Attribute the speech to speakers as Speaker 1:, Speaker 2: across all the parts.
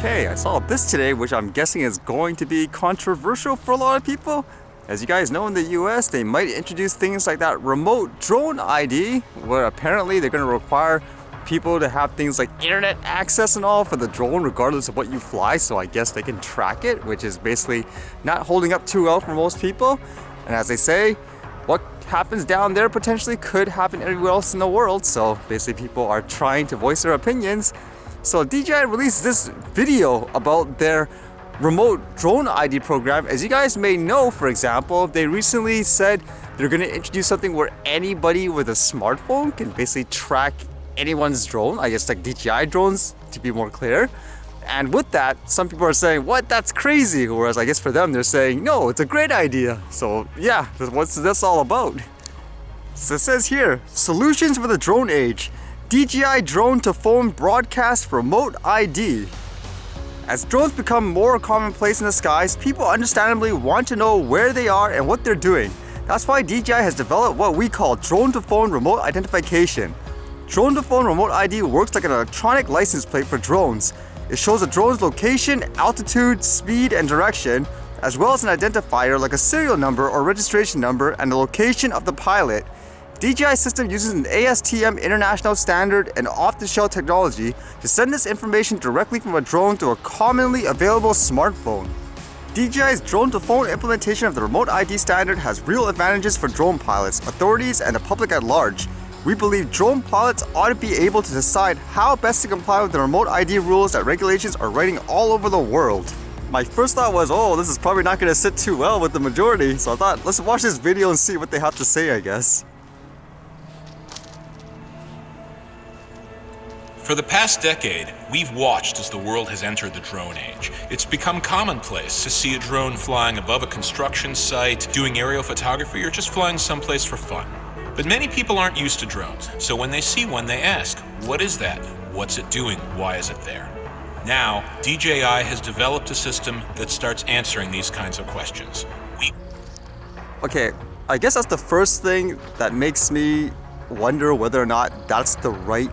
Speaker 1: Okay, I saw this today, which I'm guessing is going to be controversial for a lot of people. As you guys know, in the US, they might introduce things like that remote drone ID, where apparently they're going to require people to have things like internet access and all for the drone, regardless of what you fly. So I guess they can track it, which is basically not holding up too well for most people. And as they say, what happens down there potentially could happen everywhere else in the world. So basically people are trying to voice their opinions. So DJI released this video about their remote drone ID program. As you guys may know, for example, they recently said they're going to introduce something where anybody with a smartphone can basically track anyone's drone. I guess like DJI drones, to be more clear. And with that, some people are saying, what, that's crazy. Whereas I guess for them, they're saying, no, it's a great idea. So yeah, what's this all about? So it says here, solutions for the drone age. DJI drone to phone broadcast remote ID. As drones become more commonplace in the skies, people understandably want to know where they are and what they're doing. That's why DJI has developed what we call drone to phone remote identification. Drone to phone remote ID works like an electronic license plate for drones. It shows a drone's location, altitude, speed, and direction, as well as an identifier like a serial number or registration number and the location of the pilot. DJI system uses an ASTM international standard and off-the-shelf technology to send this information directly from a drone to a commonly available smartphone. DJI's drone-to-phone implementation of the remote ID standard has real advantages for drone pilots, authorities, and the public at large. We believe drone pilots ought to be able to decide how best to comply with the remote ID rules that regulations are writing all over the world. My first thought was, oh, this is probably not going to sit too well with the majority, so I thought, let's watch this video and see what they have to say, I guess.
Speaker 2: For the past decade, we've watched as the world has entered the drone age. It's become commonplace to see a drone flying above a construction site, doing aerial photography, or just flying someplace for fun. But many people aren't used to drones, so when they see one, they ask, what is that? What's it doing? Why is it there? Now, DJI has developed a system that starts answering these kinds of questions.
Speaker 1: Okay, I guess that's the first thing that makes me wonder whether or not that's the right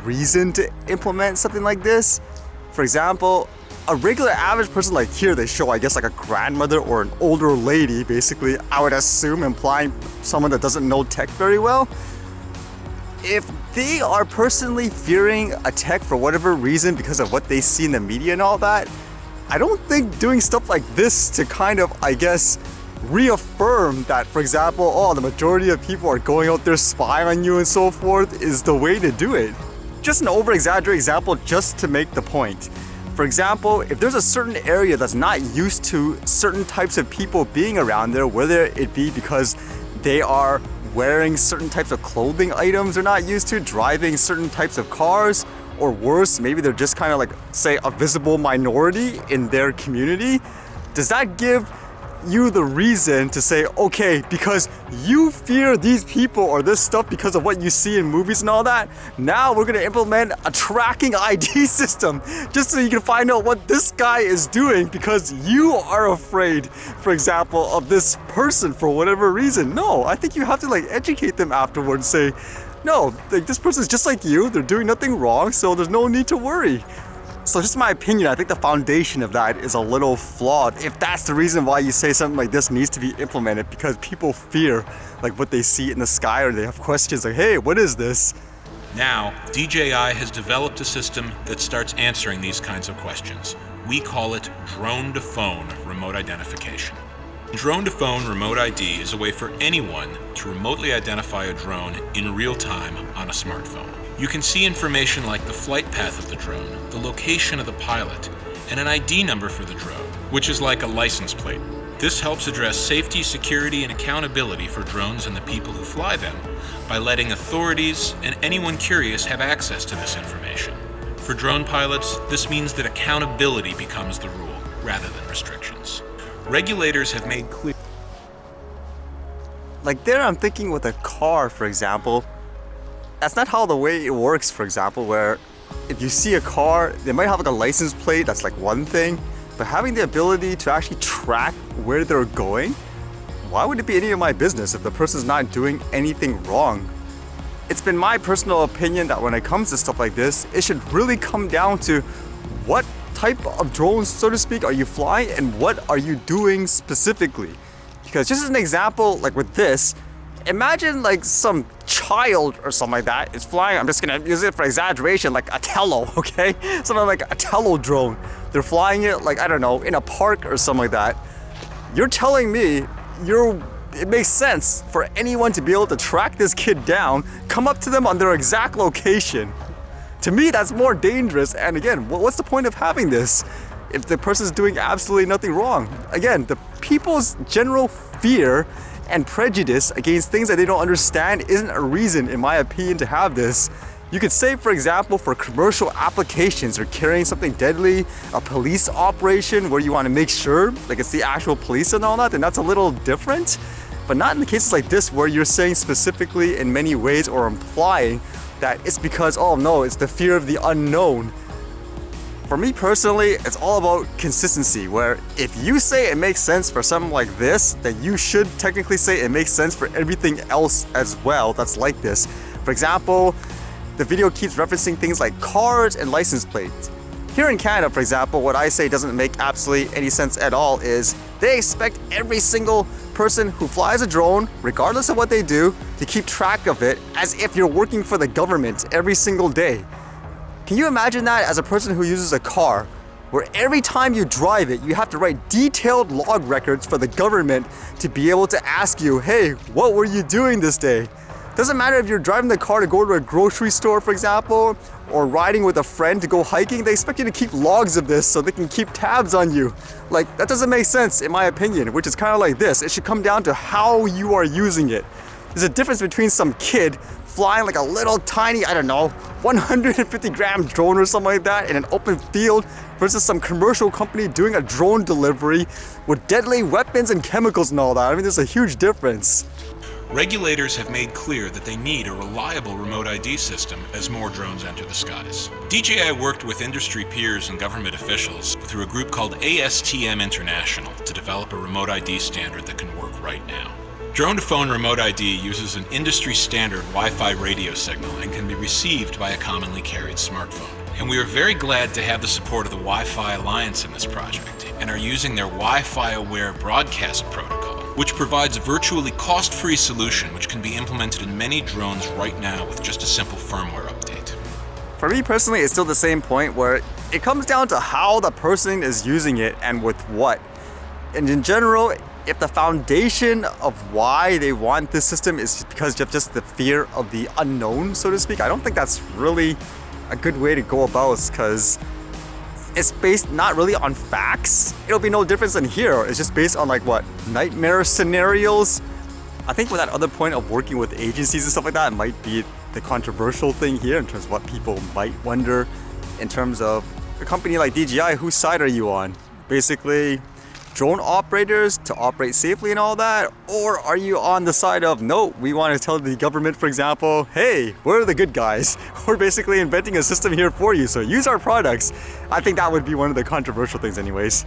Speaker 1: reason to implement something like this. For example, a regular average person like here, they show, I guess, like a grandmother or an older lady, basically, I would assume, implying someone that doesn't know tech very well. If they are personally fearing a tech for whatever reason because of what they see in the media and all that, I don't think doing stuff like this to kind of, I guess, reaffirm that, for example, oh, the majority of people are going out there spying on you and so forth is the way to do it. Just an over-exaggerated example just to make the point. For example, if there's a certain area that's not used to certain types of people being around there, whether it be because they are wearing certain types of clothing items they're not used to, driving certain types of cars, or worse, maybe they're just kind of like, say, a visible minority in their community, does that give you the reason to say, okay, because you fear these people or this stuff because of what you see in movies and all that, now we're going to implement a tracking ID system just so you can find out what this guy is doing because you are afraid, for example, of this person for whatever reason? No, I think you have to like educate them afterwards, say, no, like, this person's just like you, they're doing nothing wrong, so there's no need to worry. So just my opinion, I think the foundation of that is a little flawed if that's the reason why you say something like this needs to be implemented, because people fear like what they see in the sky or they have questions like, hey, what is this?
Speaker 2: Now, DJI has developed a system that starts answering these kinds of questions. We call it drone-to-phone remote identification. Drone-to-phone remote ID is a way for anyone to remotely identify a drone in real time on a smartphone. You can see information like the flight path of the drone, the location of the pilot, and an ID number for the drone, which is like a license plate. This helps address safety, security, and accountability for drones and the people who fly them by letting authorities and anyone curious have access to this information. For drone pilots, this means that accountability becomes the rule rather than restrictions. Regulators have made clear.
Speaker 1: Like there, I'm thinking with a car, for example, that's not how the way it works, for example, where if you see a car, they might have like a license plate, that's like one thing, but having the ability to actually track where they're going, why would it be any of my business if the person's not doing anything wrong? It's been my personal opinion that when it comes to stuff like this, it should really come down to what type of drones, so to speak, are you flying and what are you doing specifically? Because just as an example, like with this, imagine like some child or something like that is flying, I'm just gonna use it for exaggeration, like a Tello, okay? Something like a Tello drone. They're flying it like, I don't know, in a park or something like that. You're telling me it makes sense for anyone to be able to track this kid down, come up to them on their exact location. To me, that's more dangerous. And again, what's the point of having this if the person's doing absolutely nothing wrong? Again, the people's general fear and prejudice against things that they don't understand isn't a reason, in my opinion, to have this. You could say, for example, for commercial applications or carrying something deadly, a police operation where you want to make sure like it's the actual police and all that, then that's a little different. But not in the cases like this where you're saying specifically in many ways or implying that it's because, oh no, it's the fear of the unknown. For me personally, it's all about consistency, where if you say it makes sense for something like this, then you should technically say it makes sense for everything else as well that's like this. For example, the video keeps referencing things like cars and license plates. Here in Canada, for example, what I say doesn't make absolutely any sense at all is they expect every single person who flies a drone, regardless of what they do, to keep track of it as if you're working for the government every single day. Can you imagine that as a person who uses a car, where every time you drive it, you have to write detailed log records for the government to be able to ask you, hey, what were you doing this day? Doesn't matter if you're driving the car to go to a grocery store, for example, or riding with a friend to go hiking, they expect you to keep logs of this so they can keep tabs on you. Like, that doesn't make sense in my opinion, which is kind of like this. It should come down to how you are using it. There's a difference between some kid flying like a little tiny, I don't know, 150 gram drone or something like that in an open field versus some commercial company doing a drone delivery with deadly weapons and chemicals and all that. I mean, there's a huge difference.
Speaker 2: Regulators have made clear that they need a reliable remote ID system as more drones enter the skies. DJI worked with industry peers and government officials through a group called ASTM International to develop a remote ID standard that can work right now. Drone-to-phone remote ID uses an industry-standard Wi-Fi radio signal and can be received by a commonly carried smartphone. And we are very glad to have the support of the Wi-Fi Alliance in this project and are using their Wi-Fi-aware broadcast protocol, which provides a virtually cost-free solution which can be implemented in many drones right now with just a simple firmware update.
Speaker 1: For me personally, it's still the same point where it comes down to how the person is using it and with what. And in general, if the foundation of why they want this system is because of just the fear of the unknown, so to speak, I don't think that's really a good way to go about it, because it's based not really on facts. It'll be no difference than here. It's just based on like what, nightmare scenarios. I think with that other point of working with agencies and stuff like that, it might be the controversial thing here in terms of what people might wonder in terms of a company like DJI, whose side are you on? Basically, drone operators to operate safely and all that? Or are you on the side of, no, we want to tell the government, for example, hey, we're the good guys. We're basically inventing a system here for you, so use our products. I think that would be one of the controversial things anyways.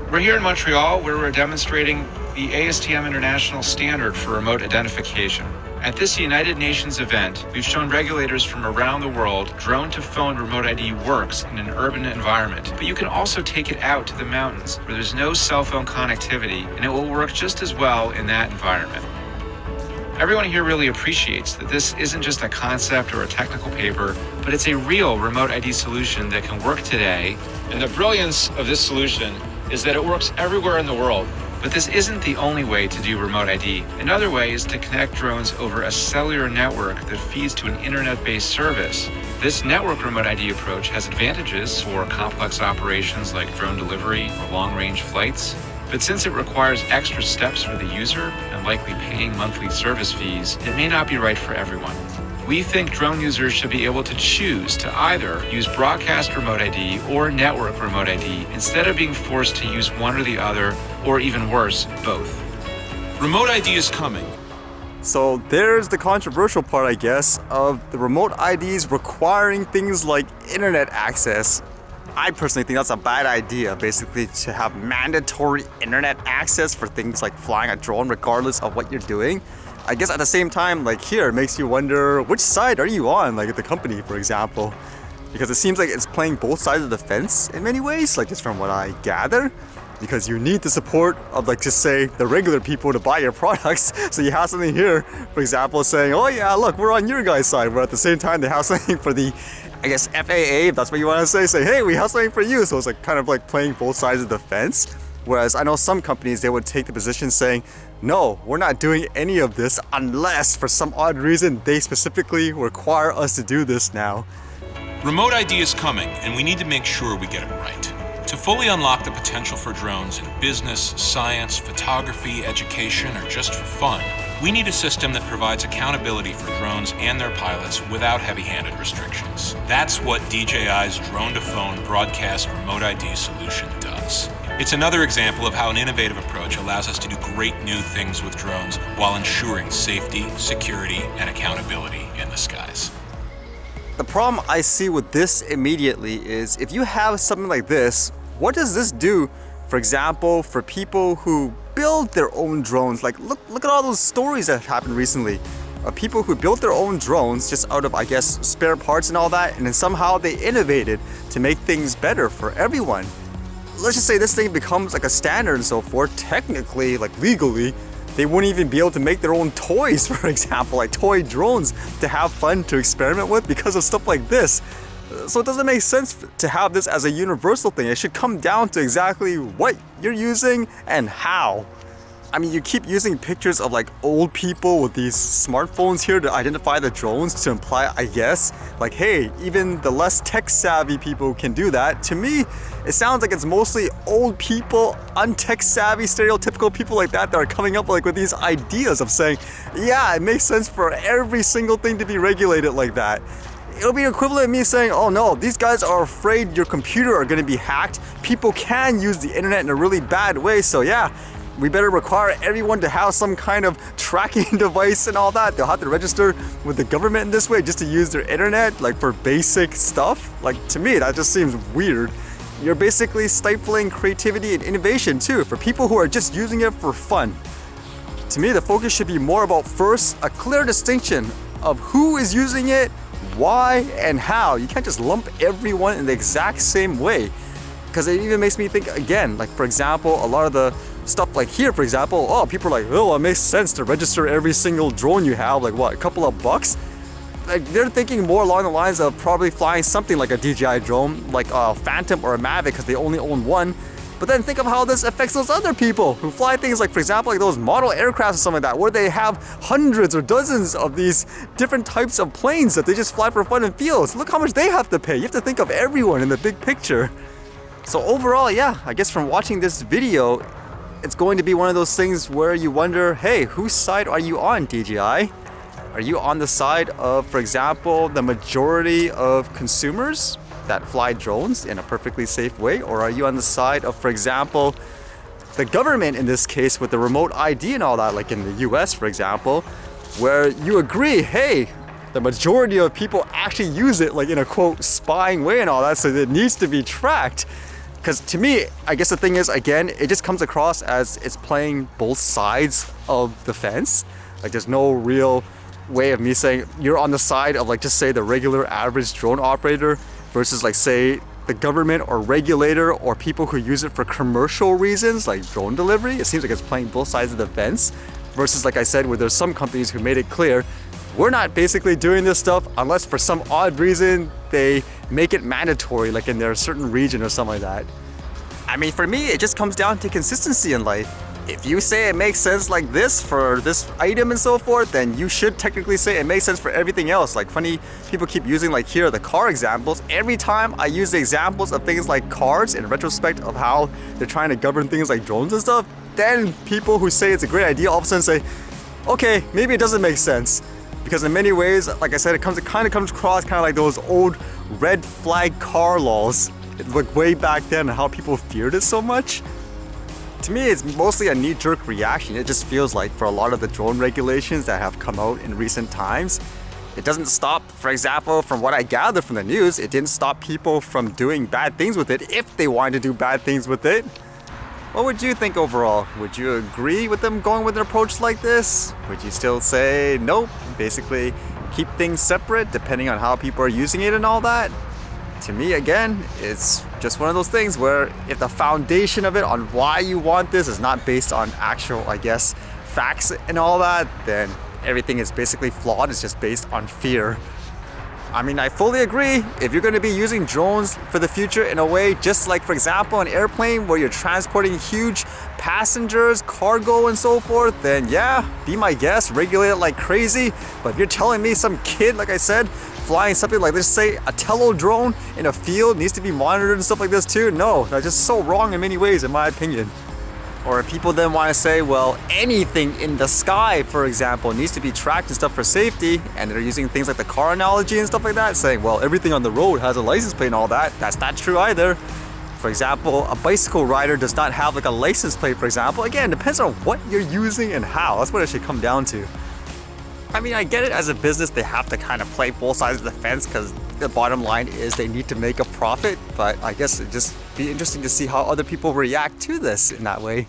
Speaker 3: We're here in Montreal where we're demonstrating the ASTM International Standard for Remote Identification. At this United Nations event, we've shown regulators from around the world drone-to-phone remote ID works in an urban environment, but you can also take it out to the mountains where there's no cell phone connectivity, and it will work just as well in that environment. Everyone here really appreciates that this isn't just a concept or a technical paper, but it's a real remote ID solution that can work today. And the brilliance of this solution is that it works everywhere in the world. But this isn't the only way to do remote ID. Another way is to connect drones over a cellular network that feeds to an internet-based service. This network remote ID approach has advantages for complex operations like drone delivery or long-range flights. But since it requires extra steps for the user and likely paying monthly service fees, it may not be right for everyone. We think drone users should be able to choose to either use broadcast remote ID or network remote ID instead of being forced to use one or the other, or even worse, both.
Speaker 2: Remote ID is coming.
Speaker 1: So there's the controversial part, I guess, of the remote IDs requiring things like internet access. I personally think that's a bad idea, basically to have mandatory internet access for things like flying a drone regardless of what you're doing. I guess at the same time, like here, it makes you wonder, which side are you on, like at the company, for example? because it seems like it's playing both sides of the fence in many ways, like just from what I gather. Because you need the support of, like, just say the regular people to buy your products. So you have something here, for example, saying, oh yeah, look, we're on your guys' side. Where at the same time they have something for the, I guess, FAA, if that's what you want to say, hey, we have something for you. So it's like kind of like playing both sides of the fence. Whereas I know some companies, they would take the position saying, no, we're not doing any of this unless for some odd reason they specifically require us to do this now.
Speaker 2: Remote ID is coming, and we need to make sure we get it right. To fully unlock the potential for drones in business, science, photography, education, or just for fun, we need a system that provides accountability for drones and their pilots without heavy-handed restrictions. That's what DJI's drone-to-phone broadcast remote ID solution does. It's another example of how an innovative approach allows us to do great new things with drones while ensuring safety, security, and accountability in the skies.
Speaker 1: The problem I see with this immediately is if you have something like this, what does this do, for example, for people who build their own drones? Like, look at all those stories that have happened recently of people who built their own drones just out of, I guess, spare parts and all that, and then somehow they innovated to make things better for everyone. Let's just say this thing becomes like a standard and so forth, technically, like legally, they wouldn't even be able to make their own toys, for example, like toy drones to have fun to experiment with because of stuff like this. So it doesn't make sense to have this as a universal thing. It should come down to exactly what you're using and how. I mean, you keep using pictures of like old people with these smartphones here to identify the drones to imply, I guess, like, hey, even the less tech savvy people can do that. To me, it sounds like it's mostly old people, untech savvy, stereotypical people like that are coming up like with these ideas of saying, yeah, it makes sense for every single thing to be regulated like that. It'll be equivalent to me saying, oh no, these guys are afraid your computer are gonna be hacked. People can use the internet in a really bad way, so yeah, we better require everyone to have some kind of tracking device and all that. They'll have to register with the government in this way just to use their internet, like for basic stuff. Like, to me, that just seems weird. You're basically stifling creativity and innovation too for people who are just using it for fun. To me, the focus should be more about, first, a clear distinction of who is using it, why, and how. You can't just lump everyone in the exact same way. Because it even makes me think, again, like, for example, a lot of the stuff like here, for example, oh, people are like, oh, it makes sense to register every single drone you have, like what, a couple of bucks? Like, they're thinking more along the lines of probably flying something like a DJI drone, like a Phantom or a Mavic, because they only own one. But then think of how this affects those other people who fly things like, for example, like those model aircraft or something like that, where they have hundreds or dozens of these different types of planes that they just fly for fun and feels. Look how much they have to pay. You have to think of everyone in the big picture. So overall, yeah, I guess from watching this video, it's going to be one of those things where you wonder, hey, whose side are you on, DJI? Are you on the side of, for example, the majority of consumers that fly drones in a perfectly safe way? Or are you on the side of, for example, the government in this case with the remote ID and all that, like in the US, for example, where you agree, hey, the majority of people actually use it like in a quote spying way and all that, so it needs to be tracked. Because to me, I guess the thing is, again, it just comes across as it's playing both sides of the fence. Like, there's no real way of me saying you're on the side of, like, just say the regular average drone operator versus, like, say the government or regulator or people who use it for commercial reasons like drone delivery. It seems like it's playing both sides of the fence versus, like I said, where there's some companies who made it clear we're not basically doing this stuff unless for some odd reason they make it mandatory, like in their certain region or something like that. I mean, for me, it just comes down to consistency in life. If you say it makes sense like this for this item and so forth, then you should technically say it makes sense for everything else. Like, funny, people keep using, like here, the car examples. Every time I use the examples of things like cars in retrospect of how they're trying to govern things like drones and stuff, then people who say it's a great idea all of a sudden say, okay, maybe it doesn't make sense. Because in many ways, like I said, it kind of comes across kind of like those old red flag car laws, like way back then, and how people feared it so much. To me, it's mostly a knee-jerk reaction. It just feels like for a lot of the drone regulations that have come out in recent times, it doesn't stop, for example, from what I gather from the news, it didn't stop people from doing bad things with it if they wanted to do bad things with it. What would you think overall? Would you agree with them going with an approach like this? Would you still say nope, basically keep things separate depending on how people are using it and all that? to me, again, it's just one of those things where if the foundation of it on why you want this is not based on actual, I guess, facts and all that, then everything is basically flawed. It's just based on fear. I mean, I fully agree. If you're going to be using drones for the future in a way, just like, for example, an airplane where you're transporting huge passengers, cargo, and so forth, then yeah, be my guest, regulate it like crazy. But if you're telling me some kid, like I said, flying something like, let's say, a tele drone in a field needs to be monitored and stuff like this too, no, that's just so wrong in many ways, in my opinion. Or if people then want to say, well, anything in the sky, for example, needs to be tracked and stuff for safety, and they're using things like the car analogy and stuff like that, saying, well, everything on the road has a license plate and all that. That's not true either. For example, a bicycle rider does not have like a license plate, for example. Again, it depends on what you're using and how. That's what it should come down to. I mean, I get it, as a business, they have to kind of play both sides of the fence because the bottom line is they need to make a profit, but I guess it'd just be interesting to see how other people react to this in that way.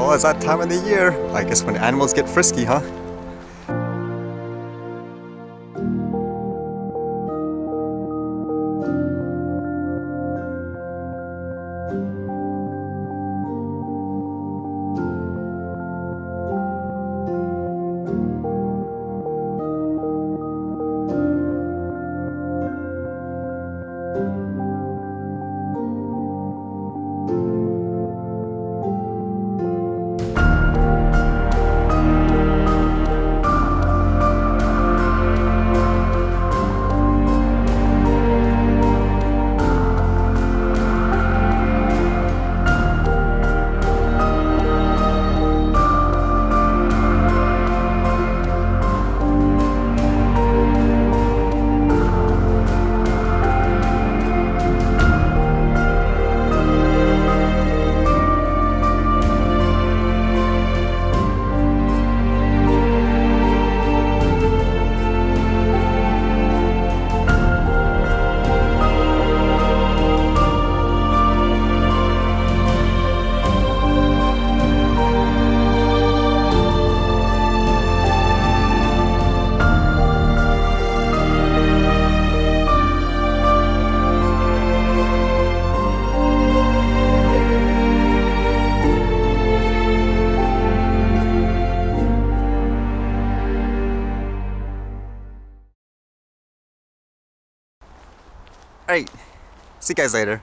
Speaker 1: Oh, it's that time of the year. I guess when animals get frisky, huh? Alright, see you guys later.